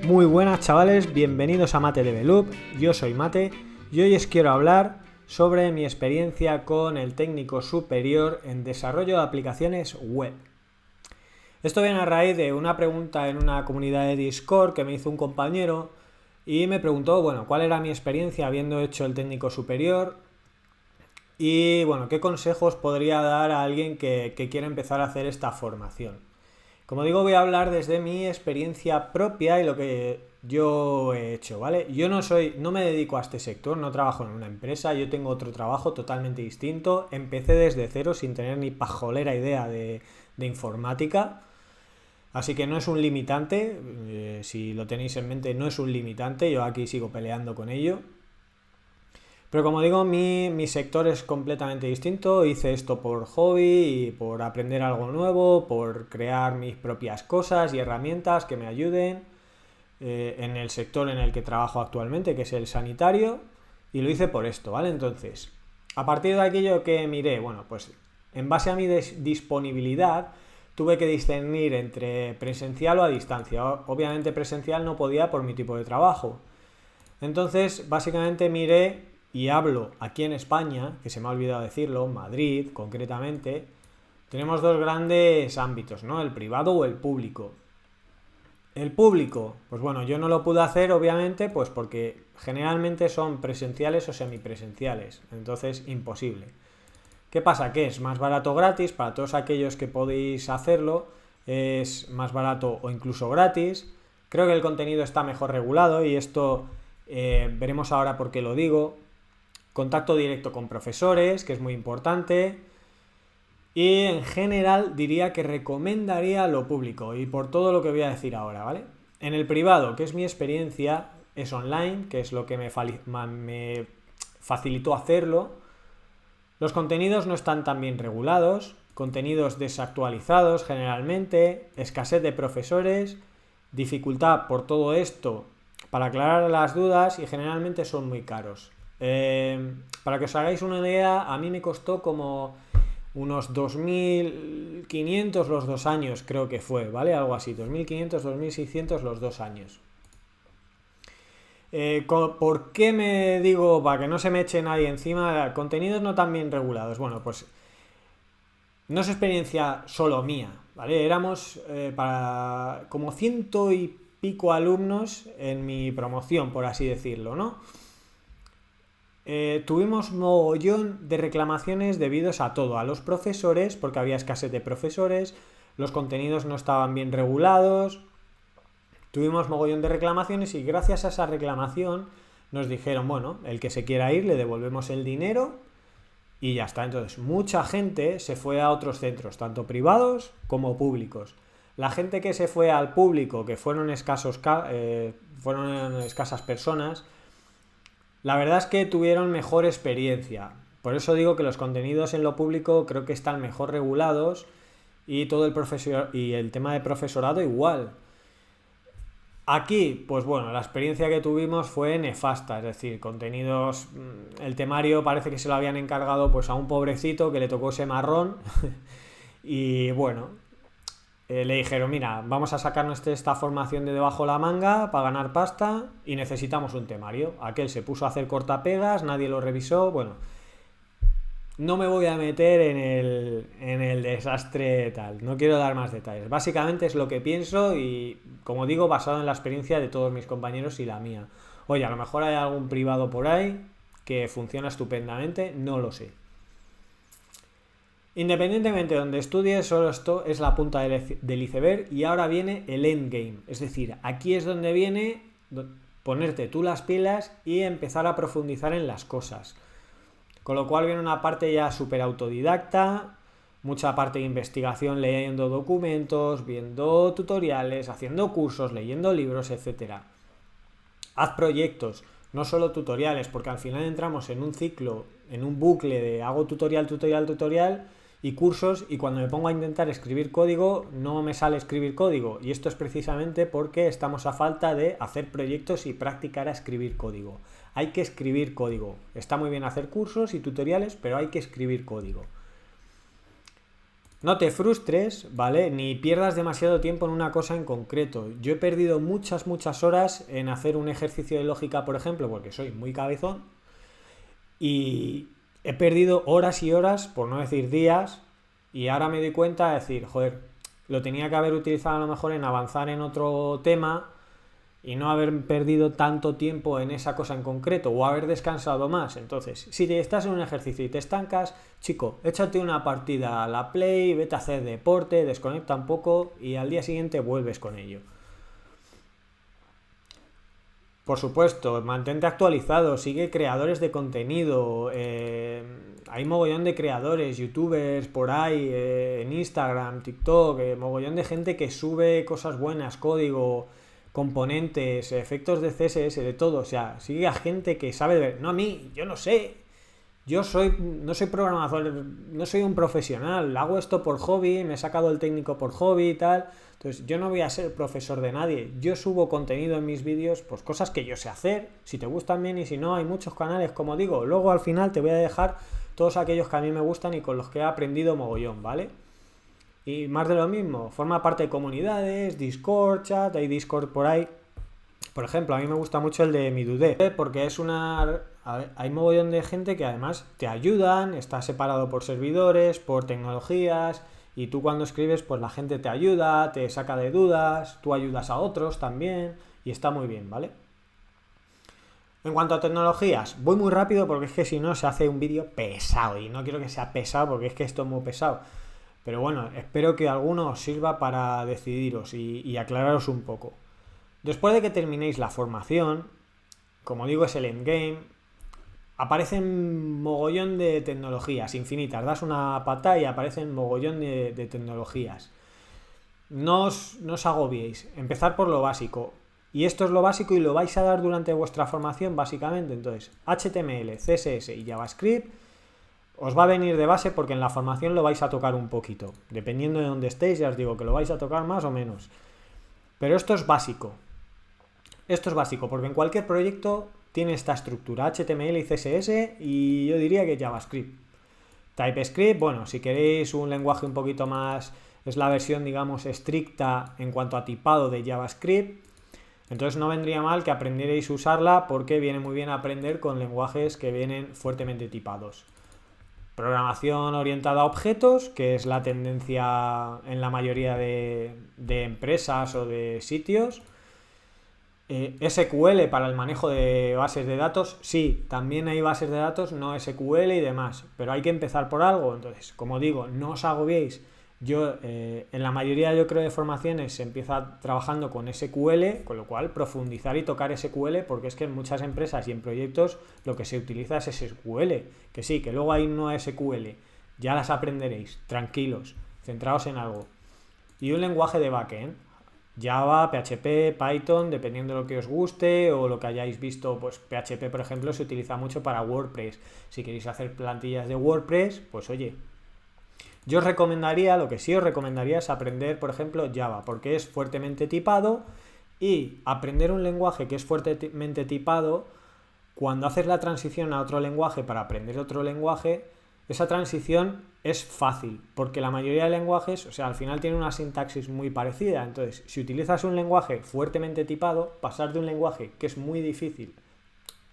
Muy buenas chavales, bienvenidos a Mate Level Up, yo soy Mate y hoy os quiero hablar sobre mi experiencia con el técnico superior en desarrollo de aplicaciones web. Esto viene a raíz de una pregunta en una comunidad de Discord que me hizo un compañero y me preguntó, cuál era mi experiencia habiendo hecho el técnico superior y, qué consejos podría dar a alguien que quiera empezar a hacer esta formación. Como digo, voy a hablar desde mi experiencia propia y lo que yo he hecho, ¿vale? Yo no me dedico a este sector, no trabajo en una empresa, yo tengo otro trabajo totalmente distinto. Empecé desde cero sin tener ni pajolera idea de informática. Así que no es un limitante, si lo tenéis en mente, no es un limitante, yo aquí sigo peleando con ello. Pero como digo, mi sector es completamente distinto, hice esto por hobby y por aprender algo nuevo, por crear mis propias cosas y herramientas que me ayuden en el sector en el que trabajo actualmente, que es el sanitario, y lo hice por esto, ¿vale? Entonces, a partir de aquello que miré, pues en base a mi disponibilidad, tuve que discernir entre presencial o a distancia. Obviamente presencial no podía por mi tipo de trabajo. Entonces, básicamente miré y hablo aquí en España, que se me ha olvidado decirlo, Madrid concretamente, tenemos dos grandes ámbitos, ¿no? El privado o el público. El público, yo no lo pude hacer obviamente, pues porque generalmente son presenciales o semipresenciales, entonces imposible. ¿Qué pasa? Que es más barato gratis para todos aquellos que podéis hacerlo, es más barato o incluso gratis. Creo que el contenido está mejor regulado y esto veremos ahora por qué lo digo. Contacto directo con profesores, que es muy importante. Y en general diría que recomendaría lo público y por todo lo que voy a decir ahora, ¿vale? En el privado, que es mi experiencia, es online, que es lo que me facilitó hacerlo. Los contenidos no están tan bien regulados, contenidos desactualizados generalmente, escasez de profesores, dificultad por todo esto para aclarar las dudas y generalmente son muy caros. Para que os hagáis una idea, a mí me costó como unos 2.500 los 2 años, creo que fue, ¿vale? Algo así, 2.500, 2.600 los 2 años. ¿Por qué me digo, para que no se me eche nadie encima, contenidos no tan bien regulados? Pues no es experiencia solo mía, ¿vale? Éramos para como 100 y pico alumnos en mi promoción, por así decirlo, ¿no? Tuvimos mogollón de reclamaciones debidos a todo, a los profesores, porque había escasez de profesores, los contenidos no estaban bien regulados, tuvimos mogollón de reclamaciones y gracias a esa reclamación nos dijeron, el que se quiera ir le devolvemos el dinero y ya está. Entonces mucha gente se fue a otros centros, tanto privados como públicos. La gente que se fue al público, que fueron escasas personas, la verdad es que tuvieron mejor experiencia. Por eso digo que los contenidos en lo público creo que están mejor regulados y todo el tema de profesorado igual. Aquí, la experiencia que tuvimos fue nefasta, es decir, contenidos, el temario parece que se lo habían encargado a un pobrecito que le tocó ese marrón y le dijeron, mira, vamos a sacarnos esta formación de debajo de la manga para ganar pasta y necesitamos un temario. Aquel se puso a hacer cortapegas, nadie lo revisó, no me voy a meter en el desastre tal, no quiero dar más detalles. Básicamente es lo que pienso y, como digo, basado en la experiencia de todos mis compañeros y la mía. Oye, a lo mejor hay algún privado por ahí que funciona estupendamente, no lo sé. Independientemente de donde estudies, solo esto es la punta del iceberg y ahora viene el endgame. Es decir, aquí es donde viene ponerte tú las pilas y empezar a profundizar en las cosas. Con lo cual viene una parte ya súper autodidacta, mucha parte de investigación leyendo documentos, viendo tutoriales, haciendo cursos, leyendo libros, etc. Haz proyectos, no solo tutoriales, porque al final entramos en un ciclo, en un bucle de hago tutorial y cursos, y cuando me pongo a intentar escribir código no me sale escribir código, y esto es precisamente porque estamos a falta de hacer proyectos y practicar a escribir código. Hay que escribir código. Está muy bien hacer cursos y tutoriales, pero hay que escribir código. no te frustres, ¿vale? Ni pierdas demasiado tiempo en una cosa en concreto. Yo he perdido muchas horas en hacer un ejercicio de lógica, por ejemplo, porque soy muy cabezón, y he perdido horas y horas, por no decir días, y ahora me doy cuenta de decir, joder, lo tenía que haber utilizado a lo mejor en avanzar en otro tema y no haber perdido tanto tiempo en esa cosa en concreto o haber descansado más. Entonces, si te estás en un ejercicio y te estancas, chico, échate una partida a la Play, vete a hacer deporte, desconecta un poco y al día siguiente vuelves con ello. Por supuesto, mantente actualizado, sigue creadores de contenido, hay mogollón de creadores, youtubers por ahí, en Instagram, TikTok, mogollón de gente que sube cosas buenas, código, componentes, efectos de CSS, de todo, o sea, sigue a gente que sabe de ver, no a mí, yo no sé, no soy programador, no soy un profesional, hago esto por hobby, me he sacado el técnico por hobby y tal. Entonces yo no voy a ser profesor de nadie, yo subo contenido en mis vídeos, pues cosas que yo sé hacer, si te gustan bien y si no, hay muchos canales, como digo, luego al final te voy a dejar todos aquellos que a mí me gustan y con los que he aprendido mogollón, ¿vale? Y más de lo mismo, forma parte de comunidades, Discord, chat, hay Discord por ahí. Por ejemplo, a mí me gusta mucho el de Midudé, porque es una... Hay mogollón de gente que además te ayudan, está separado por servidores, por tecnologías, y tú cuando escribes, pues la gente te ayuda, te saca de dudas, tú ayudas a otros también, y está muy bien, ¿vale? En cuanto a tecnologías, voy muy rápido porque es que si no se hace un vídeo pesado, y no quiero que sea pesado porque es que esto es muy pesado. Pero bueno, espero que alguno os sirva para decidiros y aclararos un poco. Después de que terminéis la formación, como digo, es el endgame, aparecen mogollón de tecnologías infinitas. Das una patada y aparecen mogollón de tecnologías. No os agobiéis. Empezar por lo básico. Y esto es lo básico y lo vais a dar durante vuestra formación, básicamente. Entonces, HTML, CSS y JavaScript os va a venir de base porque en la formación lo vais a tocar un poquito. Dependiendo de dónde estéis, ya os digo que lo vais a tocar más o menos. Pero esto es básico. Esto es básico porque en cualquier proyecto tiene esta estructura, HTML y CSS, y yo diría que JavaScript. TypeScript, bueno, si queréis un lenguaje un poquito más, es la versión, digamos, estricta en cuanto a tipado de JavaScript. Entonces no vendría mal que aprendierais a usarla porque viene muy bien aprender con lenguajes que vienen fuertemente tipados. Programación orientada a objetos, que es la tendencia en la mayoría de empresas o de sitios. SQL para el manejo de bases de datos, sí, también hay bases de datos no SQL y demás, pero hay que empezar por algo. Entonces, como digo, no os agobiéis. Yo, en la mayoría, yo creo, de formaciones se empieza trabajando con SQL, con lo cual profundizar y tocar SQL, porque es que en muchas empresas y en proyectos lo que se utiliza es SQL, que sí, que luego hay no SQL, ya las aprenderéis, tranquilos, centraos en algo. Y un lenguaje de backend, Java, PHP, Python, dependiendo de lo que os guste o lo que hayáis visto, pues PHP, por ejemplo, se utiliza mucho para WordPress. Si queréis hacer plantillas de WordPress, pues oye, yo os recomendaría, lo que sí os recomendaría es aprender, por ejemplo, Java, porque es fuertemente tipado, y aprender un lenguaje que es fuertemente tipado, cuando haces la transición a otro lenguaje para aprender otro lenguaje, esa transición es fácil, porque la mayoría de lenguajes, o sea, al final tienen una sintaxis muy parecida. Entonces, si utilizas un lenguaje fuertemente tipado, pasar de un lenguaje que es muy difícil,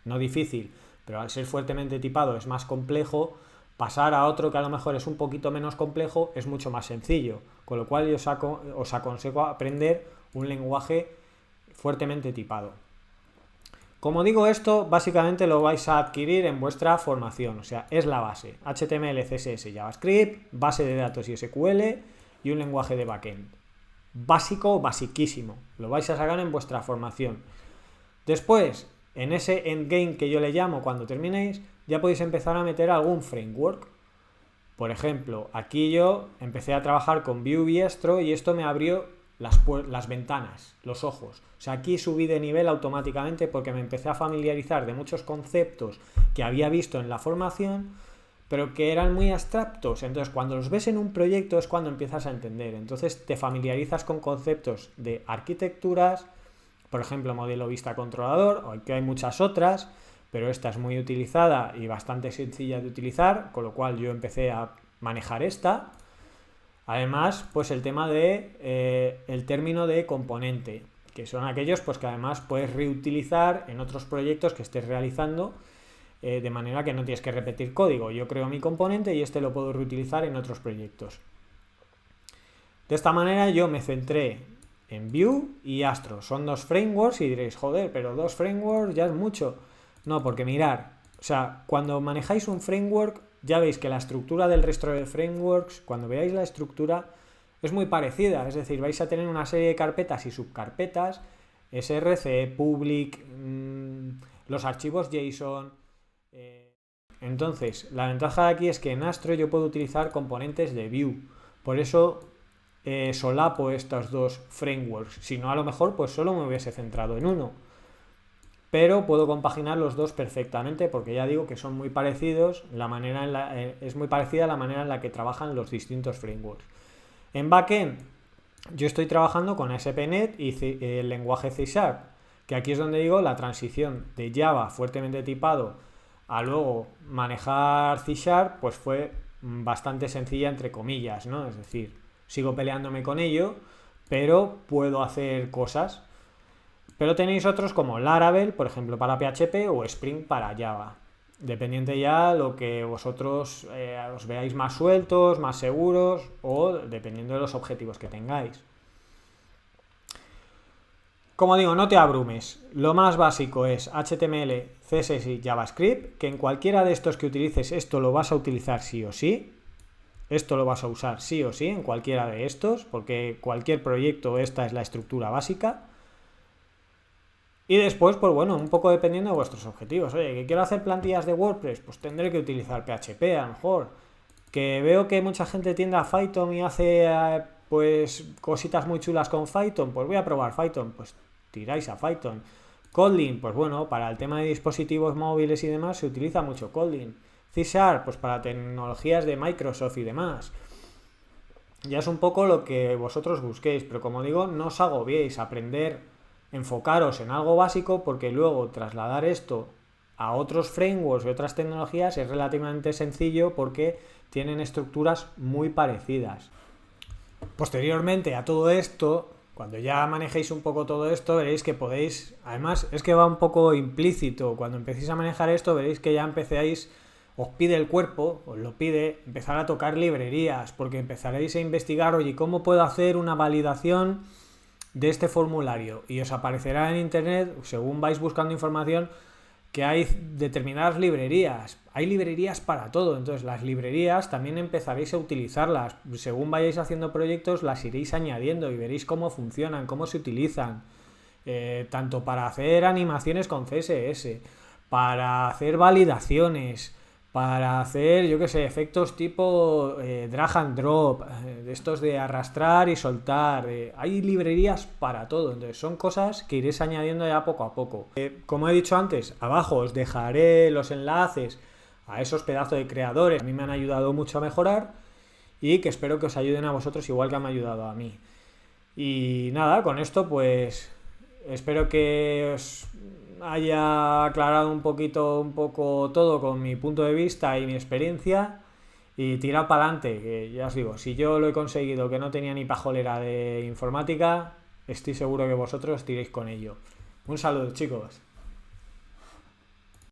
no difícil, pero al ser fuertemente tipado es más complejo, pasar a otro que a lo mejor es un poquito menos complejo es mucho más sencillo. Con lo cual yo os aconsejo aprender un lenguaje fuertemente tipado. Como digo, esto básicamente lo vais a adquirir en vuestra formación, o sea, es la base. HTML, CSS, JavaScript, base de datos y SQL y un lenguaje de backend. Básico, basiquísimo. Lo vais a sacar en vuestra formación. Después, en ese endgame que yo le llamo cuando terminéis, ya podéis empezar a meter algún framework. Por ejemplo, aquí yo empecé a trabajar con Vue y Estro y esto me abrió las ventanas, los ojos. O sea, aquí subí de nivel automáticamente porque me empecé a familiarizar de muchos conceptos que había visto en la formación, pero que eran muy abstractos. Entonces, cuando los ves en un proyecto es cuando empiezas a entender. Entonces, te familiarizas con conceptos de arquitecturas, por ejemplo, modelo vista controlador, aunque hay muchas otras, pero esta es muy utilizada y bastante sencilla de utilizar, con lo cual yo empecé a manejar esta. Además, pues el tema de el término de componente, que son aquellos pues que además puedes reutilizar en otros proyectos que estés realizando, de manera que no tienes que repetir código. Yo creo mi componente y este lo puedo reutilizar en otros proyectos. De esta manera yo me centré en Vue y Astro. Son dos frameworks y diréis, joder, pero dos frameworks ya es mucho. No, porque mirar, o sea, cuando manejáis un framework ya veis que la estructura del resto de frameworks, cuando veáis la estructura, es muy parecida. Es decir, vais a tener una serie de carpetas y subcarpetas, src, public, los archivos JSON. Entonces, la ventaja de aquí es que en Astro yo puedo utilizar componentes de Vue. Por eso solapo estos dos frameworks. Si no, a lo mejor pues solo me hubiese centrado en uno. Pero puedo compaginar los dos perfectamente porque ya digo que son muy parecidos, es muy parecida la manera en la que trabajan los distintos frameworks. En backend yo estoy trabajando con ASP.NET y el lenguaje C#, que aquí es donde digo la transición de Java fuertemente tipado a luego manejar C#, pues fue bastante sencilla entre comillas, ¿no? Es decir, sigo peleándome con ello, pero puedo hacer cosas. Pero tenéis otros como Laravel, por ejemplo, para PHP o Spring para Java. Dependiente ya lo que vosotros os veáis más sueltos, más seguros o dependiendo de los objetivos que tengáis. Como digo, no te abrumes. Lo más básico es HTML, CSS y JavaScript, que en cualquiera de estos que utilices esto lo vas a utilizar sí o sí. Esto lo vas a usar sí o sí en cualquiera de estos, porque cualquier proyecto esta es la estructura básica. Y después, pues bueno, un poco dependiendo de vuestros objetivos. Oye, que quiero hacer plantillas de WordPress, pues tendré que utilizar PHP a lo mejor. Que veo que mucha gente tiende a Python y hace pues cositas muy chulas con Python, pues voy a probar Python, pues tiráis a Python. Kotlin, pues bueno, para el tema de dispositivos móviles y demás se utiliza mucho Kotlin. C#, pues para tecnologías de Microsoft y demás. Ya es un poco lo que vosotros busquéis, pero como digo, no os agobiéis, enfocaros en algo básico, porque luego trasladar esto a otros frameworks y otras tecnologías es relativamente sencillo porque tienen estructuras muy parecidas. Posteriormente a todo esto, cuando ya manejéis un poco todo esto, veréis que podéis, además es que va un poco implícito, cuando empecéis a manejar esto veréis que ya empezáis, os pide el cuerpo, os lo pide, empezar a tocar librerías, porque empezaréis a investigar, oye, ¿cómo puedo hacer una validación de este formulario? Y os aparecerá en internet, según vais buscando información, que hay determinadas librerías. Hay librerías para todo, entonces las librerías también empezaréis a utilizarlas. Según vayáis haciendo proyectos las iréis añadiendo y veréis cómo funcionan, cómo se utilizan. Tanto para hacer animaciones con CSS, para hacer validaciones, para hacer, yo que sé, efectos tipo drag and drop, de estos de arrastrar y soltar. Hay librerías para todo, entonces son cosas que iréis añadiendo ya poco a poco. Como he dicho antes, abajo os dejaré los enlaces a esos pedazos de creadores. A mí me han ayudado mucho a mejorar y que espero que os ayuden a vosotros igual que me ha ayudado a mí. Y nada, con esto pues espero que os haya aclarado un poco todo con mi punto de vista y mi experiencia y tirar para adelante, que ya os digo, si yo lo he conseguido que no tenía ni pajolera de informática, estoy seguro que vosotros tiréis con ello. Un saludo, chicos.